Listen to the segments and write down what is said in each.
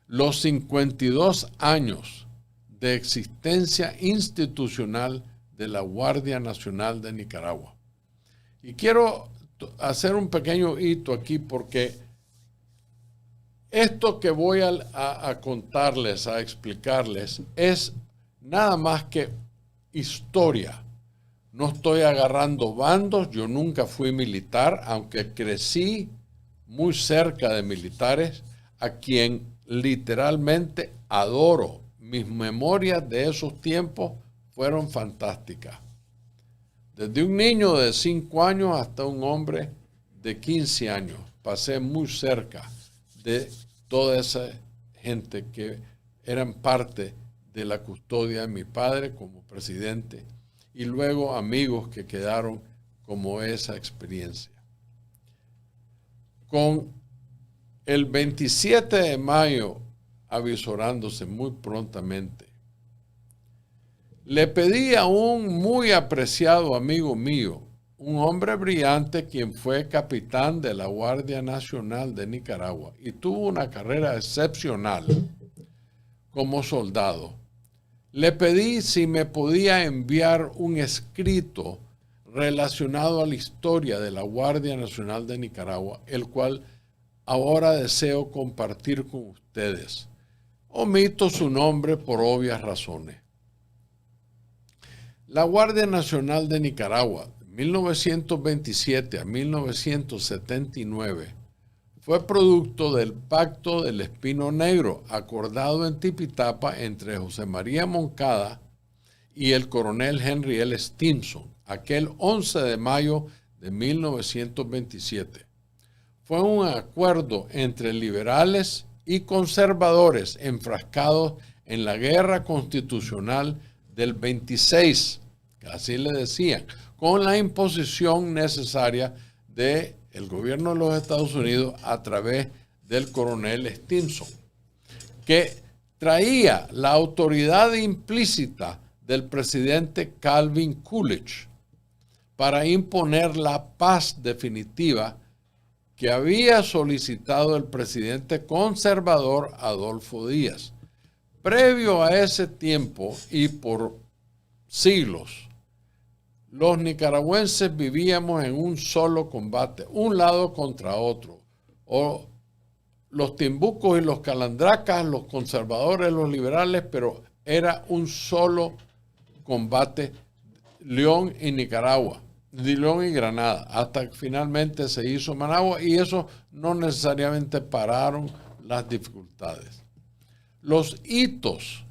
los 52 años de existencia institucional de la Guardia Nacional de Nicaragua. Y quiero hacer un pequeño hito aquí porque esto que voy a contarles, a explicarles, es nada más que historia. No estoy agarrando bandos, yo nunca fui militar, aunque crecí muy cerca de militares, a quien literalmente adoro. Mis memorias de esos tiempos fueron fantásticas. Desde un niño de 5 años hasta un hombre de 15 años, pasé muy cerca de toda esa gente que eran parte de la custodia de mi padre como presidente y luego amigos que quedaron como esa experiencia. Con el 27 de mayo avisorándose muy prontamente, le pedí a un muy apreciado amigo mío, un hombre brillante quien fue capitán de la Guardia Nacional de Nicaragua y tuvo una carrera excepcional como soldado. Le pedí si me podía enviar un escrito relacionado a la historia de la Guardia Nacional de Nicaragua, el cual ahora deseo compartir con ustedes. Omito su nombre por obvias razones. La Guardia Nacional de Nicaragua, de 1927 a 1979, fue producto del Pacto del Espino Negro, acordado en Tipitapa entre José María Moncada y el coronel Henry L. Stimson, aquel 11 de mayo de 1927. Fue un acuerdo entre liberales y conservadores enfrascados en la guerra constitucional del 26, que así le decían, con la imposición necesaria del gobierno de los Estados Unidos a través del coronel Stimson, que traía la autoridad implícita del presidente Calvin Coolidge para imponer la paz definitiva que había solicitado el presidente conservador Adolfo Díaz. Previo a ese tiempo y por siglos, los nicaragüenses vivíamos en un solo combate, un lado contra otro. O los timbucos y los calandracas, los conservadores, los liberales, pero era un solo combate, León y Nicaragua, León y Granada, hasta que finalmente se hizo Managua y eso no necesariamente pararon las dificultades. Los hitos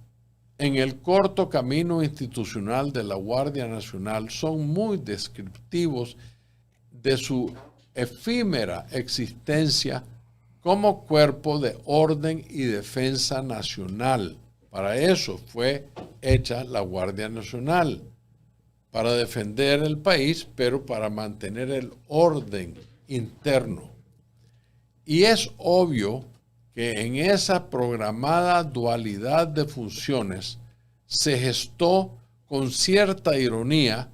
en el corto camino institucional de la Guardia Nacional son muy descriptivos de su efímera existencia como cuerpo de orden y defensa nacional. Para eso fue hecha la Guardia Nacional, para defender el país, pero para mantener el orden interno. Y es obvio que en esa programada dualidad de funciones se gestó con cierta ironía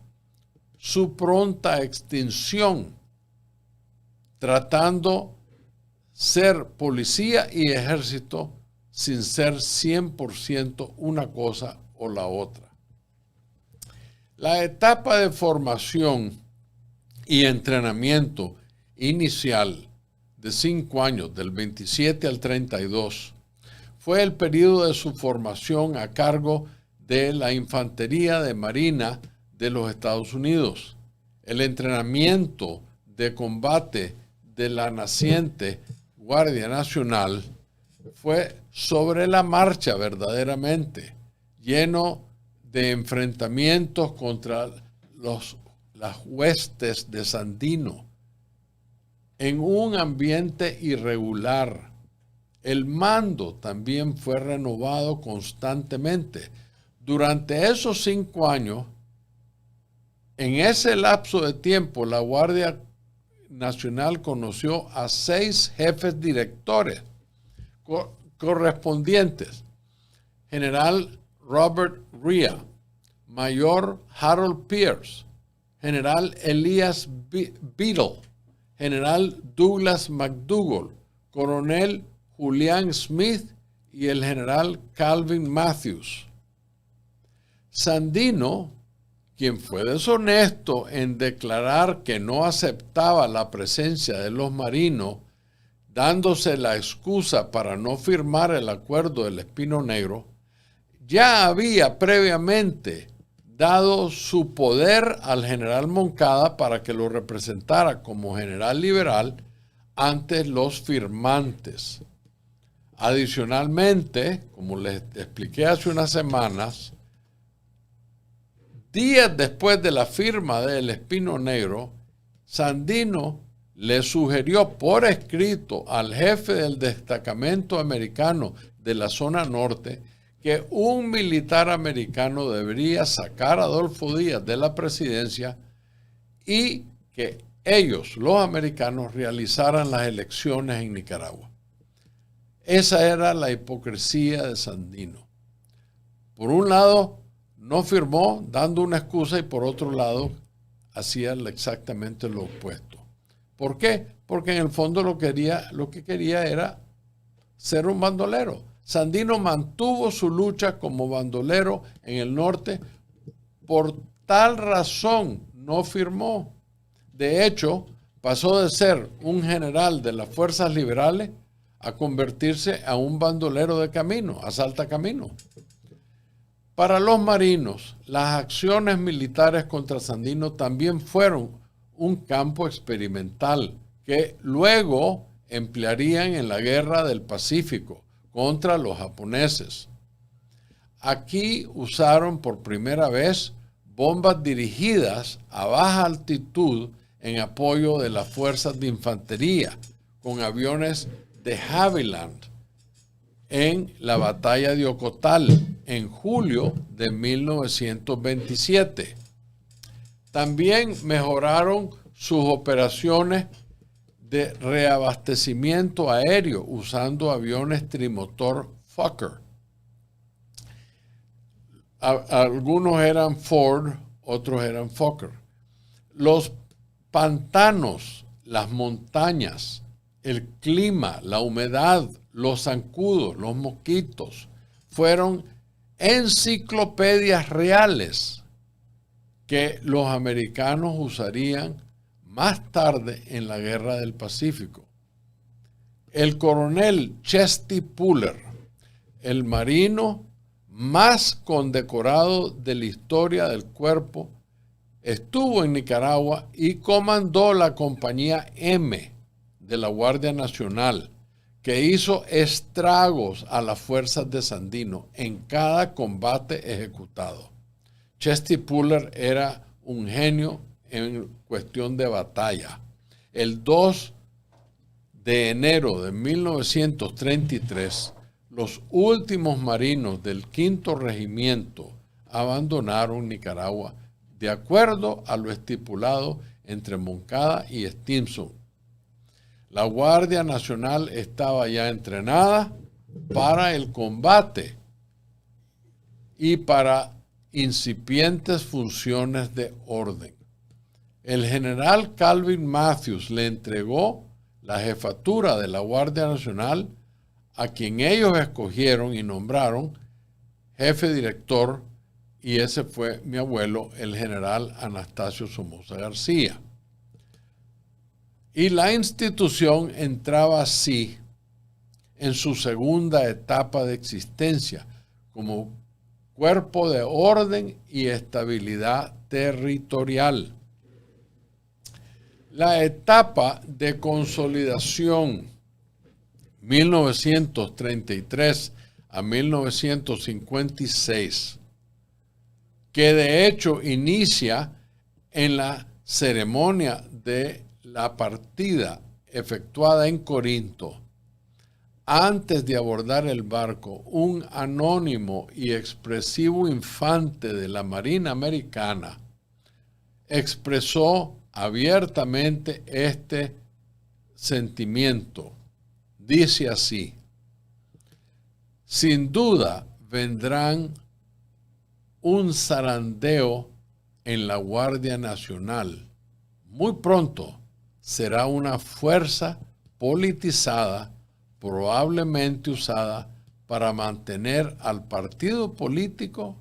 su pronta extinción, tratando ser policía y ejército sin ser 100% una cosa o la otra. La etapa de formación y entrenamiento inicial de 5 años, del 27 al 32, fue el periodo de su formación a cargo de la Infantería de Marina de los Estados Unidos. El entrenamiento de combate de la naciente Guardia Nacional fue sobre la marcha verdaderamente, lleno de enfrentamientos contra las huestes de Sandino, en un ambiente irregular. El mando también fue renovado constantemente. Durante esos 5 años, en ese lapso de tiempo, la Guardia Nacional conoció a 6 jefes directores correspondientes: General Robert Rea, Mayor Harold Pierce, General Elias Beadle, General Douglas McDougall, Coronel Julian Smith y el general Calvin Matthews. Sandino, quien fue deshonesto en declarar que no aceptaba la presencia de los marinos, dándose la excusa para no firmar el acuerdo del Espino Negro, ya había previamente dado su poder al general Moncada para que lo representara como general liberal ante los firmantes. Adicionalmente, como les expliqué hace unas semanas, días después de la firma del Espino Negro, Sandino le sugirió por escrito al jefe del destacamento americano de la zona norte que un militar americano debería sacar a Adolfo Díaz de la presidencia y que ellos, los americanos, realizaran las elecciones en Nicaragua. Esa era la hipocresía de Sandino. Por un lado, no firmó dando una excusa y por otro lado, hacía exactamente lo opuesto. ¿Por qué? Porque en el fondo lo que quería era ser un bandolero. Sandino mantuvo su lucha como bandolero en el norte. Por tal razón no firmó. De hecho, pasó de ser un general de las fuerzas liberales a convertirse a un bandolero de camino, a saltacamino. Para los marinos, las acciones militares contra Sandino también fueron un campo experimental que luego emplearían en la Guerra del Pacífico contra los japoneses. Aquí usaron por primera vez bombas dirigidas a baja altitud en apoyo de las fuerzas de infantería con aviones de Havilland en la batalla de Ocotal en julio de 1927. También mejoraron sus operaciones de reabastecimiento aéreo usando aviones trimotor Fokker. Algunos eran Ford, otros eran Fokker. Los pantanos, las montañas, el clima, la humedad, los zancudos, los mosquitos, fueron enciclopedias reales que los americanos usarían más tarde en la Guerra del Pacífico. El coronel Chesty Puller, el marino más condecorado de la historia del cuerpo, estuvo en Nicaragua y comandó la compañía M de la Guardia Nacional, que hizo estragos a las fuerzas de Sandino en cada combate ejecutado. Chesty Puller era un genio en cuestión de batalla. El 2 de enero de 1933, los últimos marinos del 5º Regimiento abandonaron Nicaragua de acuerdo a lo estipulado entre Moncada y Stimson. La Guardia Nacional estaba ya entrenada para el combate y para incipientes funciones de orden. El general Calvin Matthews le entregó la jefatura de la Guardia Nacional a quien ellos escogieron y nombraron jefe director, y ese fue mi abuelo, el general Anastasio Somoza García. Y la institución entraba así en su segunda etapa de existencia como cuerpo de orden y estabilidad territorial. La etapa de consolidación 1933 a 1956, que de hecho inicia en la ceremonia de la partida efectuada en Corinto. Antes de abordar el barco, un anónimo y expresivo infante de la Marina Americana expresó abiertamente este sentimiento. Dice así: sin duda vendrán un zarandeo en la Guardia Nacional. Muy pronto será una fuerza politizada, probablemente usada para mantener al partido político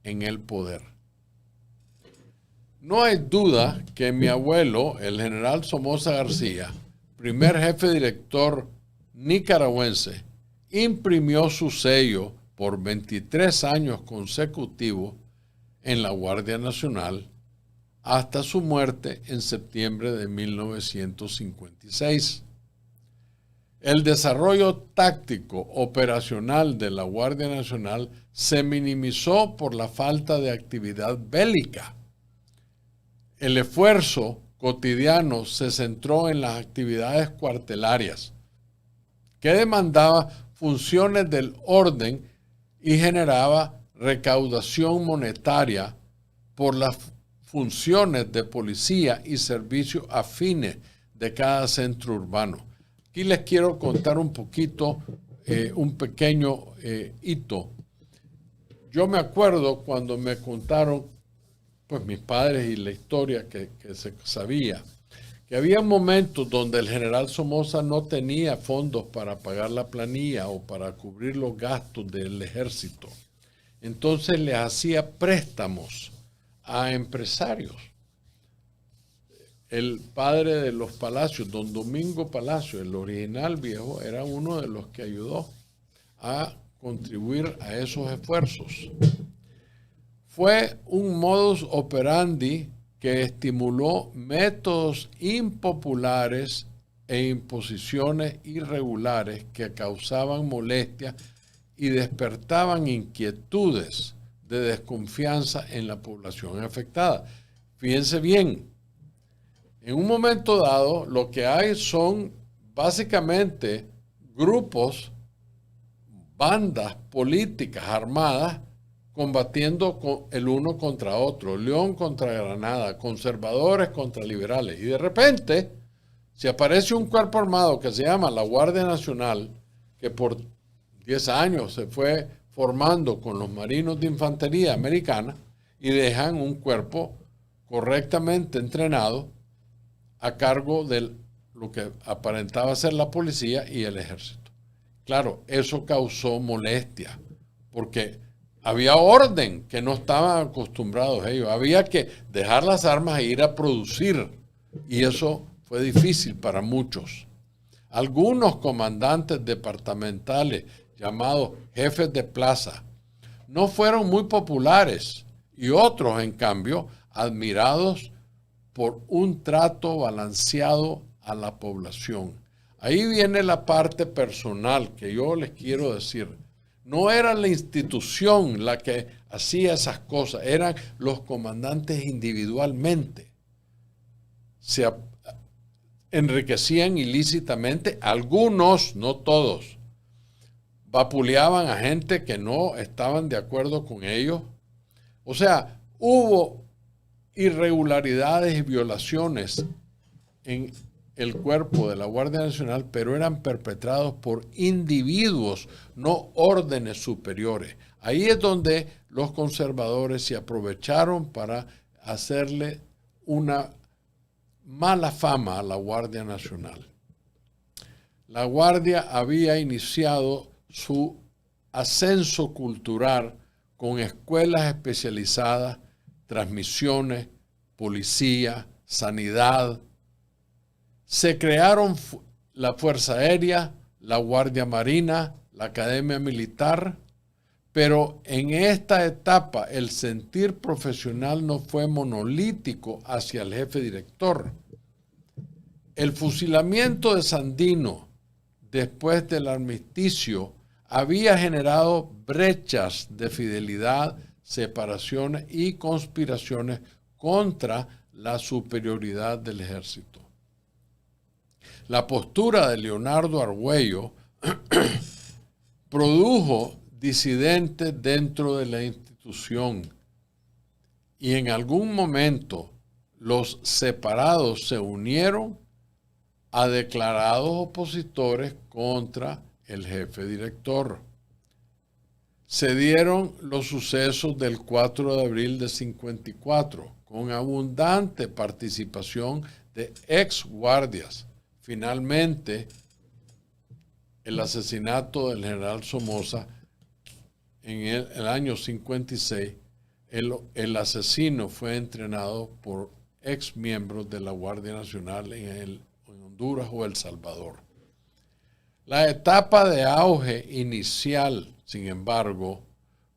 en el poder. No hay duda que mi abuelo, el general Somoza García, primer jefe director nicaragüense, imprimió su sello por 23 años consecutivos en la Guardia Nacional hasta su muerte en septiembre de 1956. El desarrollo táctico operacional de la Guardia Nacional se minimizó por la falta de actividad bélica. El esfuerzo cotidiano se centró en las actividades cuartelarias, que demandaba funciones del orden y generaba recaudación monetaria por las funciones de policía y servicios afines de cada centro urbano. Aquí les quiero contar un poquito, un pequeño hito. Yo me acuerdo cuando me contaron, pues mis padres y la historia que se sabía, que había momentos donde el general Somoza no tenía fondos para pagar la planilla o para cubrir los gastos del ejército. Entonces les hacía préstamos a empresarios. El padre de los Palacios, don Domingo Palacio, el original viejo, era uno de los que ayudó a contribuir a esos esfuerzos. Fue un modus operandi que estimuló métodos impopulares e imposiciones irregulares que causaban molestias y despertaban inquietudes de desconfianza en la población afectada. Fíjense bien, en un momento dado lo que hay son básicamente grupos, bandas políticas armadas combatiendo el uno contra otro, León contra Granada, conservadores contra liberales. Y de repente, si aparece un cuerpo armado que se llama la Guardia Nacional, que por 10 años se fue formando con los marinos de infantería americana y dejan un cuerpo correctamente entrenado a cargo de lo que aparentaba ser la policía y el ejército. Claro, eso causó molestia, porque había orden que no estaban acostumbrados ellos. Había que dejar las armas e ir a producir, y eso fue difícil para muchos. Algunos comandantes departamentales, llamados jefes de plaza, no fueron muy populares, y otros, en cambio, admirados por un trato balanceado a la población. Ahí viene la parte personal que yo les quiero decir. No era la institución la que hacía esas cosas, eran los comandantes individualmente. Se enriquecían ilícitamente, algunos, no todos. Vapuleaban a gente que no estaban de acuerdo con ellos. O sea, hubo irregularidades y violaciones en el cuerpo de la Guardia Nacional, pero eran perpetrados por individuos, no órdenes superiores. Ahí es donde los conservadores se aprovecharon para hacerle una mala fama a la Guardia Nacional. La Guardia había iniciado su ascenso cultural con escuelas especializadas, transmisiones, policía, sanidad. Se crearon la Fuerza Aérea, la Guardia Marina, la Academia Militar, pero en esta etapa el sentir profesional no fue monolítico hacia el jefe director. El fusilamiento de Sandino después del armisticio había generado brechas de fidelidad, separaciones y conspiraciones contra la superioridad del ejército. La postura de Leonardo Argüello produjo disidentes dentro de la institución y en algún momento los separados se unieron a declarados opositores contra el jefe director. Se dieron los sucesos del 4 de abril de 54, con abundante participación de ex guardias. Finalmente, el asesinato del general Somoza en el año 56, el asesino fue entrenado por ex miembros de la Guardia Nacional en Honduras o El Salvador. La etapa de auge inicial, sin embargo,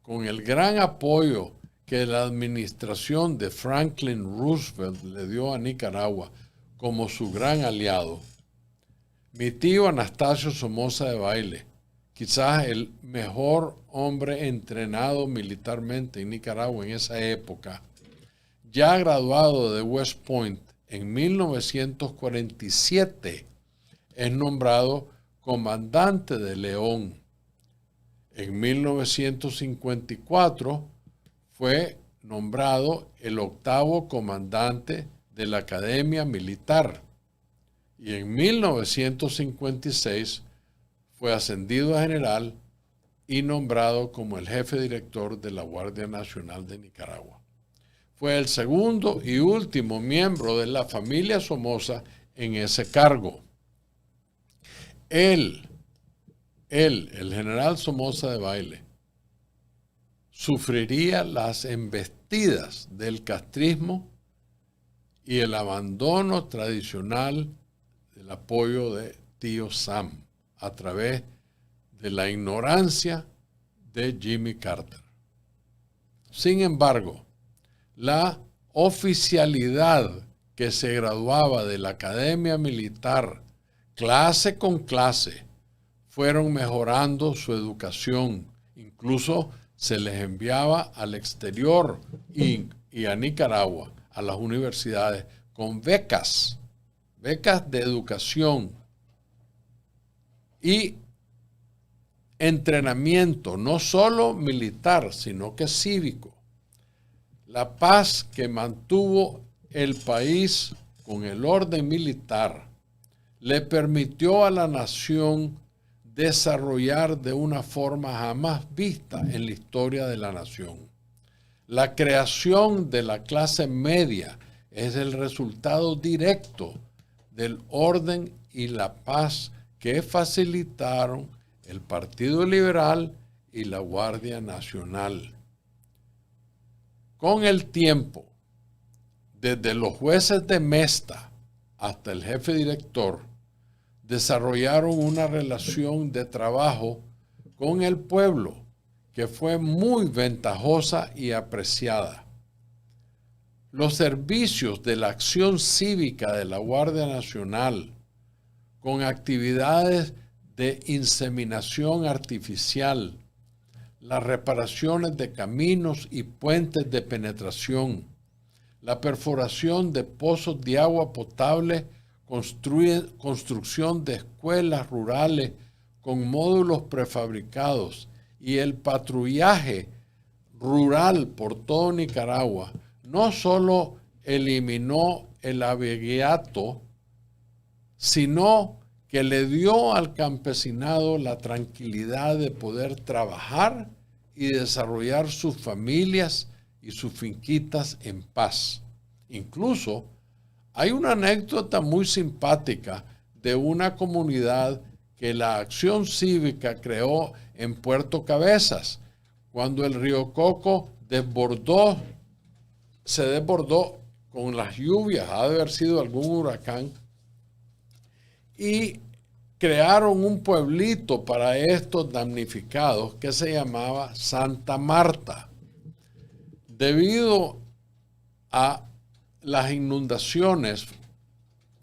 con el gran apoyo que la administración de Franklin Roosevelt le dio a Nicaragua como su gran aliado, mi tío Anastasio Somoza de Baile, quizás el mejor hombre entrenado militarmente en Nicaragua en esa época, ya graduado de West Point en 1947, es nombrado comandante de León. En 1954 fue nombrado el 8º comandante de la Academia Militar y en 1956 fue ascendido a general y nombrado como el jefe director de la Guardia Nacional de Nicaragua. Fue el segundo y último miembro de la familia Somoza en ese cargo. El general Somoza de Baile, sufriría las embestidas del castrismo y el abandono tradicional del apoyo de tío Sam a través de la ignorancia de Jimmy Carter. Sin embargo, la oficialidad que se graduaba de la Academia Militar, clase con clase, fueron mejorando su educación. Incluso se les enviaba al exterior y a Nicaragua, a las universidades, con becas de educación y entrenamiento, no solo militar, sino que cívico. La paz que mantuvo el país con el orden militar le permitió a la nación desarrollar de una forma jamás vista en la historia de la nación. La creación de la clase media es el resultado directo del orden y la paz que facilitaron el Partido Liberal y la Guardia Nacional. Con el tiempo, desde los jueces de Mesta hasta el jefe director, desarrollaron una relación de trabajo con el pueblo que fue muy ventajosa y apreciada. Los servicios de la acción cívica de la Guardia Nacional, con actividades de inseminación artificial, las reparaciones de caminos y puentes de penetración, la perforación de pozos de agua potable, construcción de escuelas rurales con módulos prefabricados y el patrullaje rural por todo Nicaragua, no solo eliminó el abigeato, sino que le dio al campesinado la tranquilidad de poder trabajar y desarrollar sus familias y sus finquitas en paz. Incluso hay una anécdota muy simpática de una comunidad que la acción cívica creó en Puerto Cabezas, cuando el río Coco se desbordó con las lluvias, ha de haber sido algún huracán, y crearon un pueblito para estos damnificados que se llamaba Santa Marta. Debido a las inundaciones,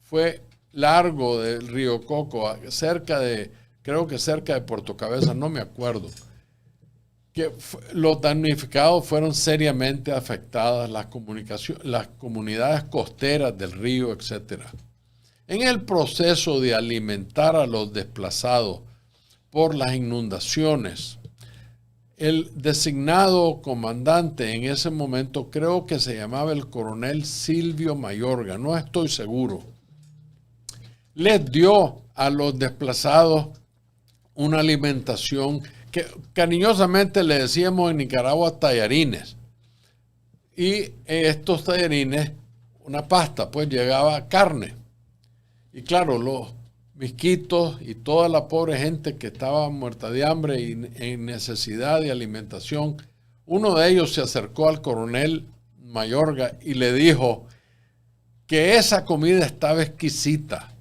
fue largo del río Coco, creo que cerca de Puerto Cabezas, no me acuerdo, que los damnificados fueron seriamente afectadas las comunidades costeras del río, etc. En el proceso de alimentar a los desplazados por las inundaciones, el designado comandante en ese momento, creo que se llamaba el coronel Silvio Mayorga, no estoy seguro, les dio a los desplazados una alimentación que cariñosamente le decíamos en Nicaragua tallarines. Y estos tallarines, una pasta, pues llegaba carne. Y claro, misquitos y toda la pobre gente que estaba muerta de hambre y en necesidad de alimentación, uno de ellos se acercó al coronel Mayorga y le dijo que esa comida estaba exquisita,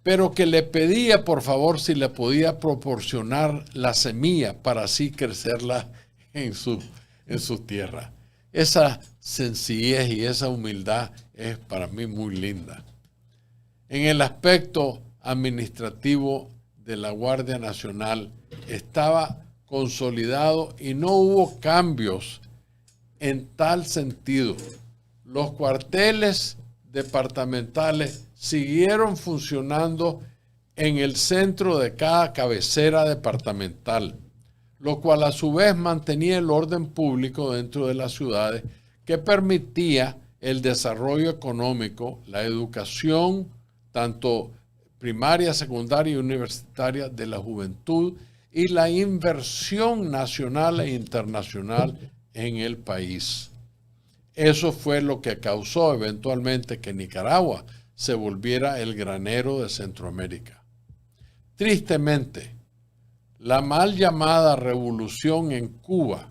pero que le pedía por favor si le podía proporcionar la semilla para así crecerla en su tierra. Esa sencillez y esa humildad es para mí muy linda. En el aspecto administrativo de la Guardia Nacional estaba consolidado y no hubo cambios en tal sentido. Los cuarteles departamentales siguieron funcionando en el centro de cada cabecera departamental, lo cual a su vez mantenía el orden público dentro de las ciudades, que permitía el desarrollo económico, la educación, tanto primaria, secundaria y universitaria, de la juventud y la inversión nacional e internacional en el país. Eso fue lo que causó eventualmente que Nicaragua se volviera el granero de Centroamérica. Tristemente, la mal llamada revolución en Cuba,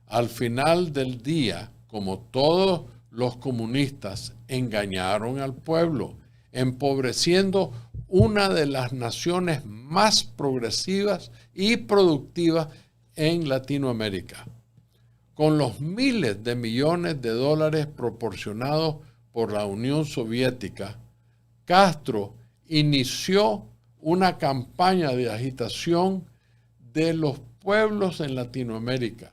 al final del día, como todos los comunistas, engañaron al pueblo, empobreciendo una de las naciones más progresivas y productivas en Latinoamérica. Con los miles de millones de dólares proporcionados por la Unión Soviética, Castro inició una campaña de agitación de los pueblos en Latinoamérica,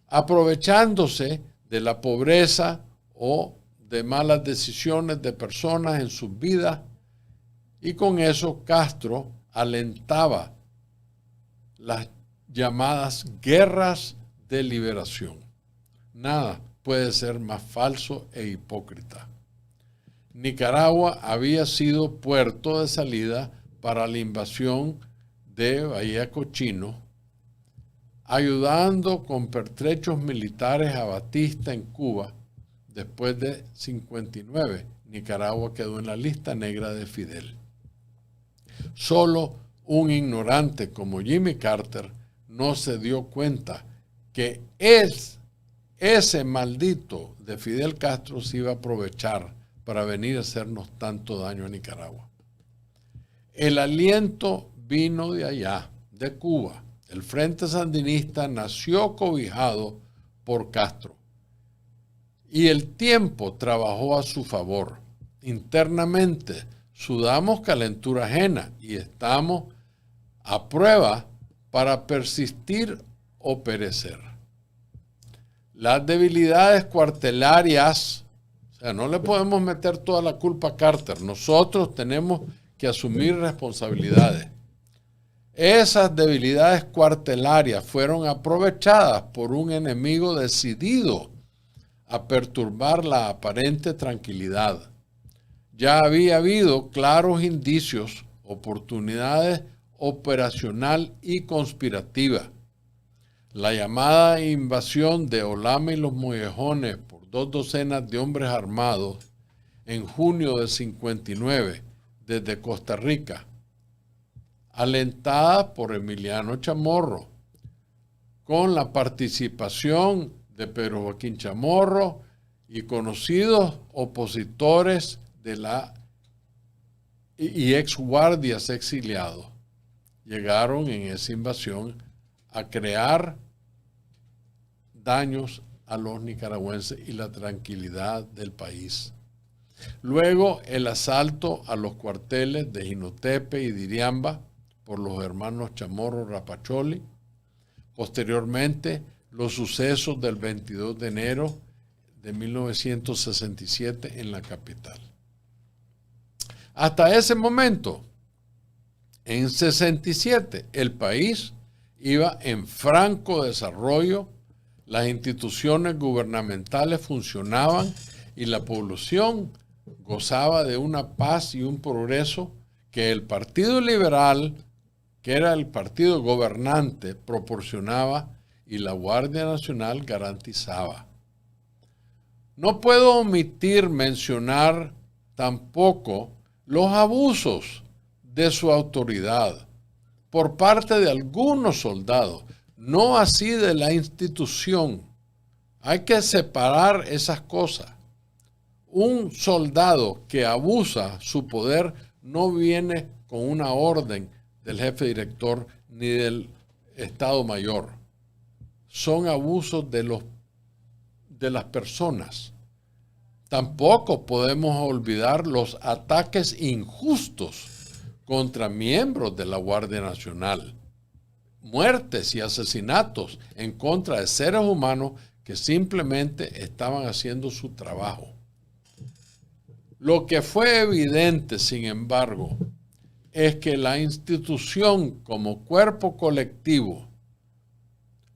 aprovechándose de la pobreza o de malas decisiones de personas en sus vidas, y con eso Castro alentaba las llamadas guerras de liberación. Nada puede ser más falso e hipócrita. Nicaragua había sido puerto de salida para la invasión de Bahía Cochino, ayudando con pertrechos militares a Batista en Cuba. Después de 59, Nicaragua quedó en la lista negra de Fidel. Solo un ignorante como Jimmy Carter no se dio cuenta que ese maldito de Fidel Castro se iba a aprovechar para venir a hacernos tanto daño a Nicaragua. El aliento vino de allá, de Cuba. El Frente Sandinista nació cobijado por Castro y el tiempo trabajó a su favor. Internamente sudamos calentura ajena y estamos a prueba para persistir o perecer. Las debilidades cuartelarias, o sea, no le podemos meter toda la culpa a Carter. Nosotros tenemos que asumir responsabilidades. Esas debilidades cuartelarias fueron aprovechadas por un enemigo decidido a perturbar la aparente tranquilidad. Ya había habido claros indicios, oportunidades operacional y conspirativa. La llamada invasión de Olama y los Mollejones por 2 docenas de hombres armados en junio de 59 desde Costa Rica, alentada por Emiliano Chamorro, con la participación de Pedro Joaquín Chamorro y conocidos opositores de y exguardias exiliados, llegaron en esa invasión a crear daños a los nicaragüenses y la tranquilidad del país. Luego el asalto a los cuarteles de Jinotepe y Diriamba por los hermanos Chamorro Rapacholi. Posteriormente, los sucesos del 22 de enero de 1967 en la capital. Hasta ese momento, en 67, el país iba en franco desarrollo, las instituciones gubernamentales funcionaban y la población gozaba de una paz y un progreso que el Partido Liberal, que era el partido gobernante, proporcionaba y la Guardia Nacional garantizaba. No puedo omitir mencionar tampoco los abusos de su autoridad por parte de algunos soldados, no así de la institución. Hay que separar esas cosas. Un soldado que abusa su poder no viene con una orden del jefe director ni del Estado Mayor. Son abusos de las personas. Tampoco podemos olvidar los ataques injustos contra miembros de la Guardia Nacional. Muertes y asesinatos en contra de seres humanos que simplemente estaban haciendo su trabajo. Lo que fue evidente, sin embargo, es que la institución como cuerpo colectivo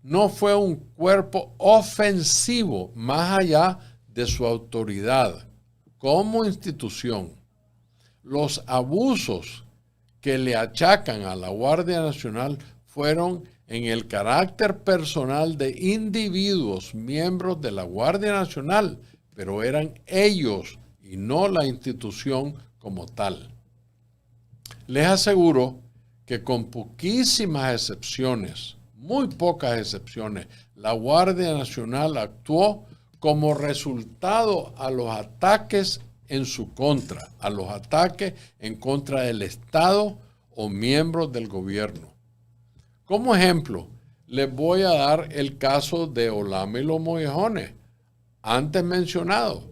no fue un cuerpo ofensivo más allá de su autoridad como institución. Los abusos que le achacan a la Guardia Nacional fueron en el carácter personal de individuos, miembros de la Guardia Nacional, pero eran ellos y no la institución como tal. Les aseguro que con poquísimas excepciones, muy pocas excepciones, la Guardia Nacional actuó como resultado a los ataques en su contra, a los ataques en contra del Estado o miembros del gobierno. Como ejemplo, les voy a dar el caso de Olama y los Mollejones, antes mencionado.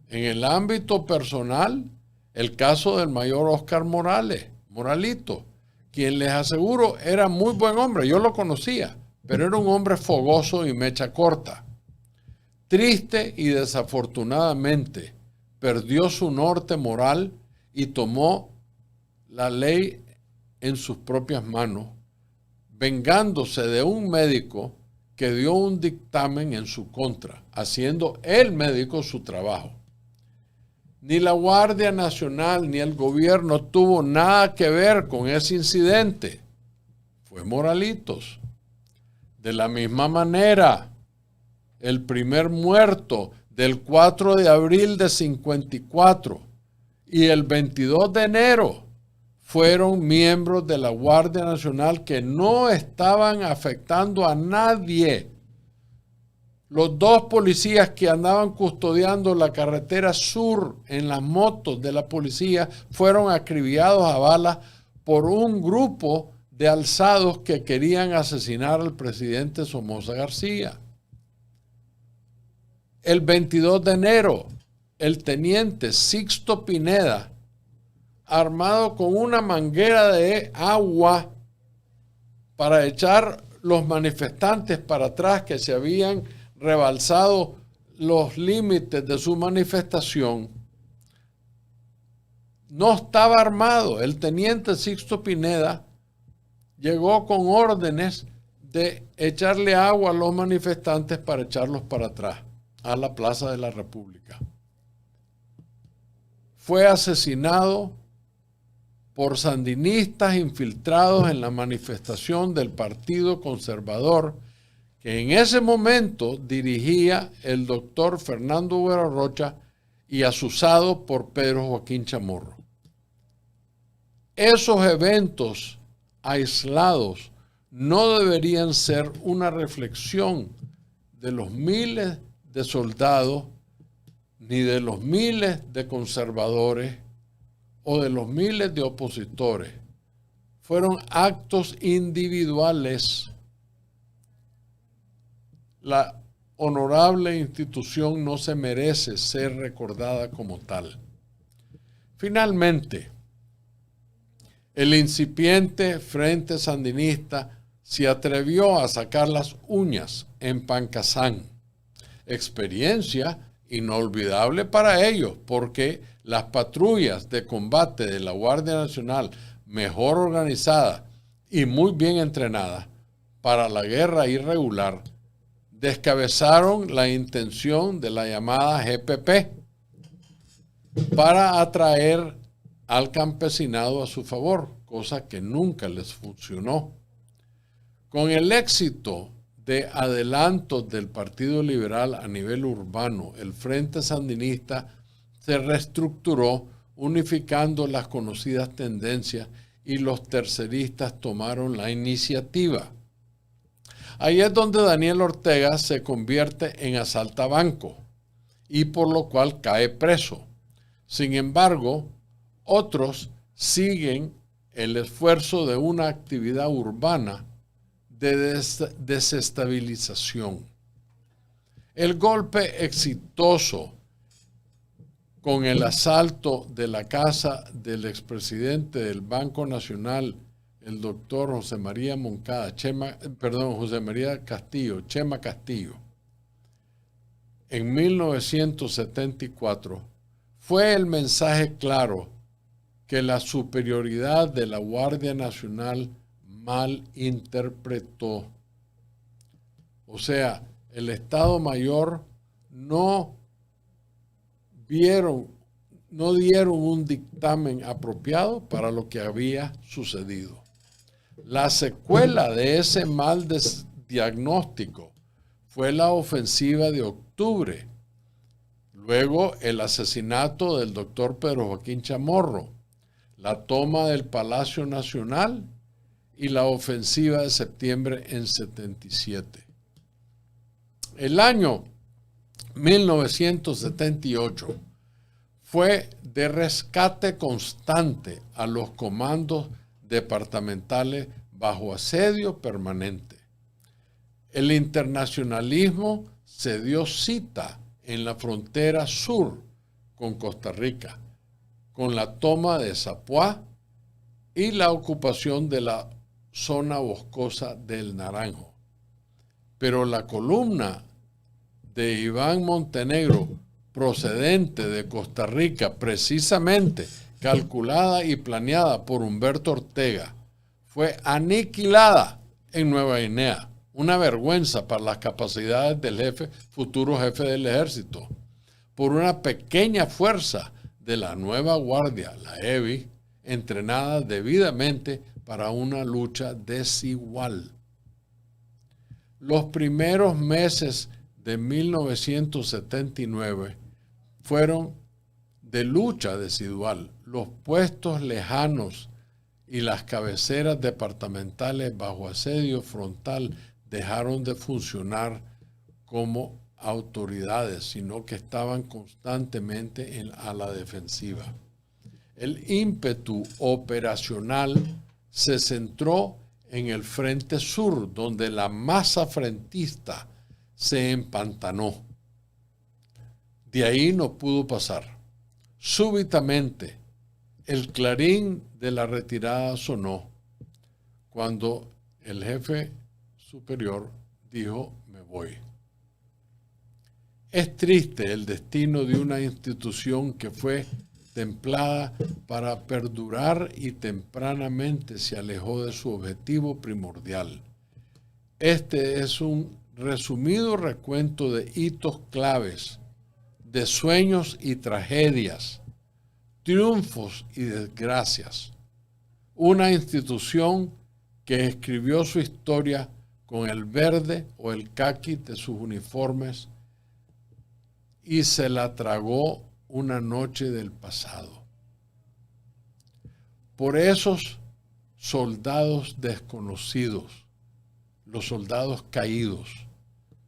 En el ámbito personal, el caso del mayor Oscar Moralito, quien les aseguro era muy buen hombre, yo lo conocía, pero era un hombre fogoso y mecha corta. Triste y desafortunadamente, perdió su norte moral y tomó la ley en sus propias manos, vengándose de un médico que dio un dictamen en su contra, haciendo el médico su trabajo. Ni la Guardia Nacional ni el gobierno tuvo nada que ver con ese incidente. Fue Moralitos. De la misma manera, el primer muerto del 4 de abril de 54 y el 22 de enero fueron miembros de la Guardia Nacional que no estaban afectando a nadie. Los dos policías que andaban custodiando la carretera sur en las motos de la policía fueron acribillados a balas por un grupo de alzados que querían asesinar al presidente Somoza García. El 22 de enero, el teniente Sixto Pineda, armado con una manguera de agua para echar los manifestantes para atrás que se habían rebalsado los límites de su manifestación, no estaba armado. El teniente Sixto Pineda llegó con órdenes de echarle agua a los manifestantes para echarlos para atrás a la Plaza de la República. Fue asesinado por sandinistas infiltrados en la manifestación del Partido Conservador que en ese momento dirigía el doctor Fernando Güero Rocha y asusado por Pedro Joaquín Chamorro. Esos eventos aislados no deberían ser una reflexión de los miles de soldados, ni de los miles de conservadores o de los miles de opositores. Fueron actos individuales. La honorable institución no se merece ser recordada como tal. Finalmente, el incipiente Frente Sandinista se atrevió a sacar las uñas en Pancasán. Experiencia inolvidable para ellos, porque las patrullas de combate de la Guardia Nacional, mejor organizadas y muy bien entrenadas para la guerra irregular, descabezaron la intención de la llamada GPP para atraer al campesinado a su favor, cosa que nunca les funcionó. Con el éxito de adelantos del Partido Liberal a nivel urbano, el Frente Sandinista se reestructuró unificando las conocidas tendencias y los terceristas tomaron la iniciativa. Ahí es donde Daniel Ortega se convierte en asaltabanco y por lo cual cae preso. Sin embargo, otros siguen el esfuerzo de una actividad urbana de desestabilización. El golpe exitoso con el asalto de la casa del expresidente del Banco Nacional, el doctor José María Castillo, Chema Castillo, en 1974, fue el mensaje claro que la superioridad de la Guardia Nacional malinterpretó. O sea, el Estado Mayor no dieron un dictamen apropiado para lo que había sucedido. La secuela de ese mal diagnóstico fue la ofensiva de octubre, luego el asesinato del doctor Pedro Joaquín Chamorro, la toma del Palacio Nacional y la ofensiva de septiembre en 77. El año 1978 fue de rescate constante a los comandos departamentales bajo asedio permanente. El internacionalismo se dio cita en la frontera sur con Costa Rica, con la toma de Zapuá y la ocupación de la zona boscosa del Naranjo. Pero la columna de Iván Montenegro, procedente de Costa Rica, precisamente calculada y planeada por Humberto Ortega, fue aniquilada en Nueva Guinea. Una vergüenza para las capacidades del futuro jefe del ejército, por una pequeña fuerza de la nueva guardia, la EBI, entrenada debidamente para una lucha desigual. Los primeros meses de 1979 fueron de lucha desigual. Los puestos lejanos y las cabeceras departamentales bajo asedio frontal dejaron de funcionar como autoridades, sino que estaban constantemente a la defensiva. El ímpetu operacional se centró en el frente sur, donde la masa frentista se empantanó. De ahí no pudo pasar. Súbitamente, el clarín de la retirada sonó cuando el jefe superior dijo: me voy. Es triste el destino de una institución que fue templada para perdurar y tempranamente se alejó de su objetivo primordial. Este es un resumido recuento de hitos claves, de sueños y tragedias, triunfos y desgracias. Una institución que escribió su historia con el verde o el caqui de sus uniformes y se la tragó una noche del pasado. Por esos soldados desconocidos, los soldados caídos,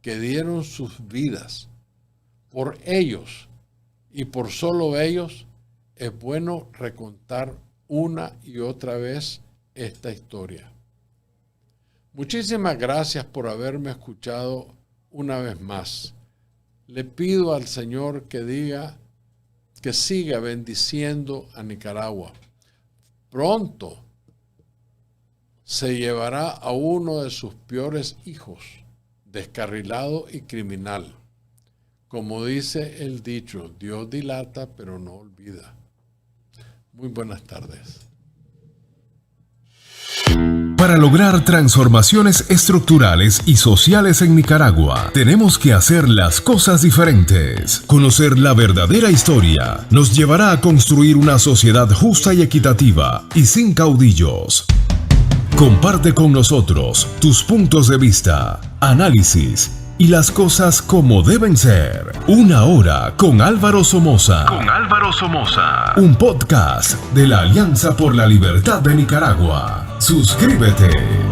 que dieron sus vidas, por ellos y por solo ellos, es bueno recontar una y otra vez esta historia. Muchísimas gracias por haberme escuchado una vez más. Le pido al Señor que siga bendiciendo a Nicaragua. Pronto se llevará a uno de sus peores hijos, descarrilado y criminal. Como dice el dicho, Dios dilata pero no olvida. Muy buenas tardes. Para lograr transformaciones estructurales y sociales en Nicaragua, tenemos que hacer las cosas diferentes. Conocer la verdadera historia nos llevará a construir una sociedad justa y equitativa y sin caudillos. Comparte con nosotros tus puntos de vista, análisis y las cosas como deben ser. Una hora con Álvaro Somoza. Un podcast de la Alianza por la Libertad de Nicaragua. Suscríbete.